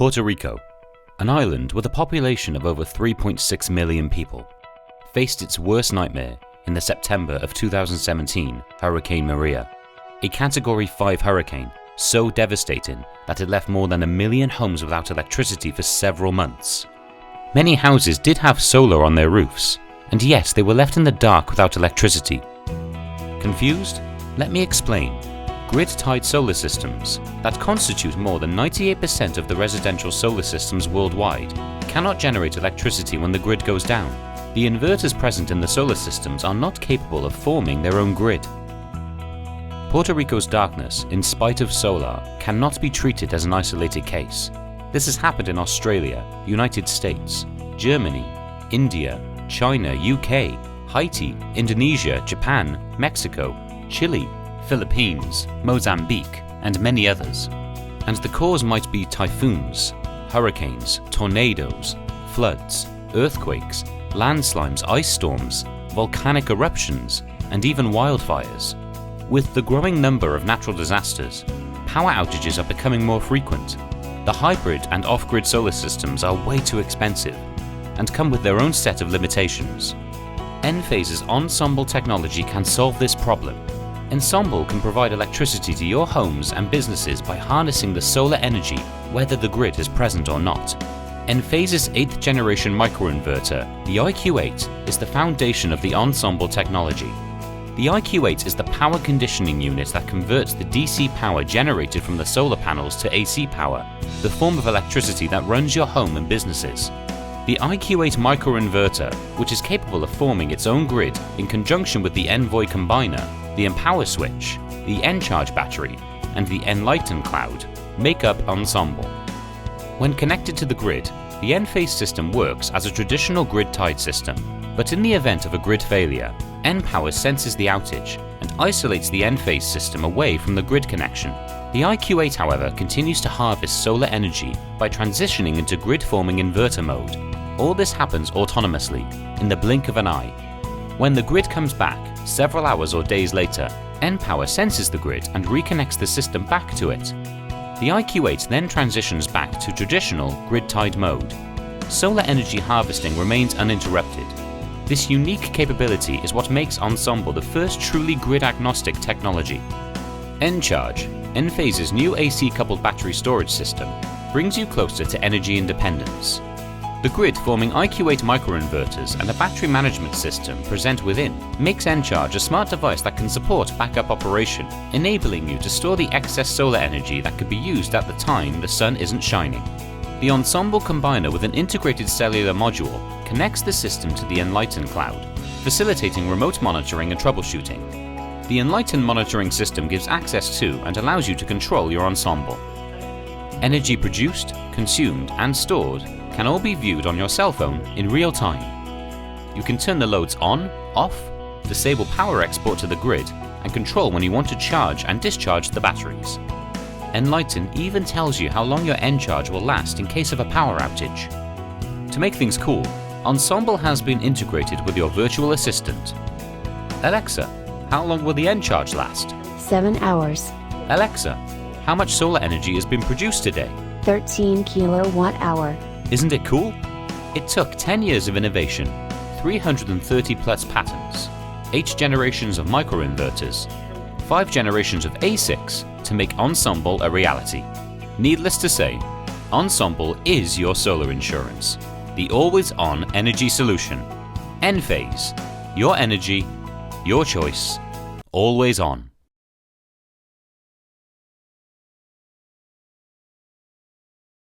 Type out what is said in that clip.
Puerto Rico, an island with a population of over 3.6 million people, faced its worst nightmare in the September of 2017 Hurricane Maria, a Category 5 hurricane so devastating that it left more than 1 million homes without electricity for several months. Many houses did have solar on their roofs, and yet they were left in the dark without electricity. Confused? Let me explain. Grid-tied solar systems, that constitute more than 98% of the residential solar systems worldwide, cannot generate electricity when the grid goes down. The inverters present in the solar systems are not capable of forming their own grid. Puerto Rico's darkness, in spite of solar, cannot be treated as an isolated case. This has happened in Australia, United States, Germany, India, China, UK, Haiti, Indonesia, Japan, Mexico, Chile, Philippines, Mozambique, and many others. And the cause might be typhoons, hurricanes, tornadoes, floods, earthquakes, landslides, ice storms, volcanic eruptions, and even wildfires. With the growing number of natural disasters, power outages are becoming more frequent. The hybrid and off-grid solar systems are way too expensive and come with their own set of limitations. Enphase's Ensemble technology can solve this problem. Ensemble can provide electricity to your homes and businesses by harnessing the solar energy whether the grid is present or not. Enphase's 8th generation microinverter, the IQ8, is the foundation of the Ensemble technology. The IQ8 is the power conditioning unit that converts the DC power generated from the solar panels to AC power, the form of electricity that runs your home and businesses. The IQ8 microinverter, which is capable of forming its own grid in conjunction with the Envoy combiner, the Empower switch, the Encharge battery, and the Enlighten cloud, make up Ensemble. When connected to the grid, the Enphase system works as a traditional grid-tied system, but in the event of a grid failure, Enpower senses the outage and isolates the Enphase system away from the grid connection. The IQ8, however, continues to harvest solar energy by transitioning into grid-forming inverter mode. All this happens autonomously, in the blink of an eye. When the grid comes back, several hours or days later, Enpower senses the grid and reconnects the system back to it. The IQ8 then transitions back to traditional grid-tied mode. Solar energy harvesting remains uninterrupted. This unique capability is what makes Ensemble the first truly grid-agnostic technology. Encharge, Enphase's new AC-coupled battery storage system, brings you closer to energy independence. The grid-forming IQ8 microinverters and a battery management system present within makes Encharge a smart device that can support backup operation, enabling you to store the excess solar energy that could be used at the time the sun isn't shining. The Ensemble combiner with an integrated cellular module connects the system to the Enlighten cloud, facilitating remote monitoring and troubleshooting. The Enlighten monitoring system gives access to and allows you to control your Ensemble. Energy produced, consumed, and stored can all be viewed on your cell phone in real time. You can turn the loads on, off, disable power export to the grid, and control when you want to charge and discharge the batteries. Enlighten even tells you how long your Encharge will last in case of a power outage. To make things cool, Ensemble has been integrated with your virtual assistant. Alexa, how long will the Encharge last? 7 hours. Alexa, how much solar energy has been produced today? 13 kilowatt-hour. Isn't it cool? It took 10 years of innovation, 330 plus patents, 8 generations of microinverters, 5 generations of ASICs to make Ensemble a reality. Needless to say, Ensemble is your solar insurance, the always-on energy solution. Enphase, your energy, your choice, always on.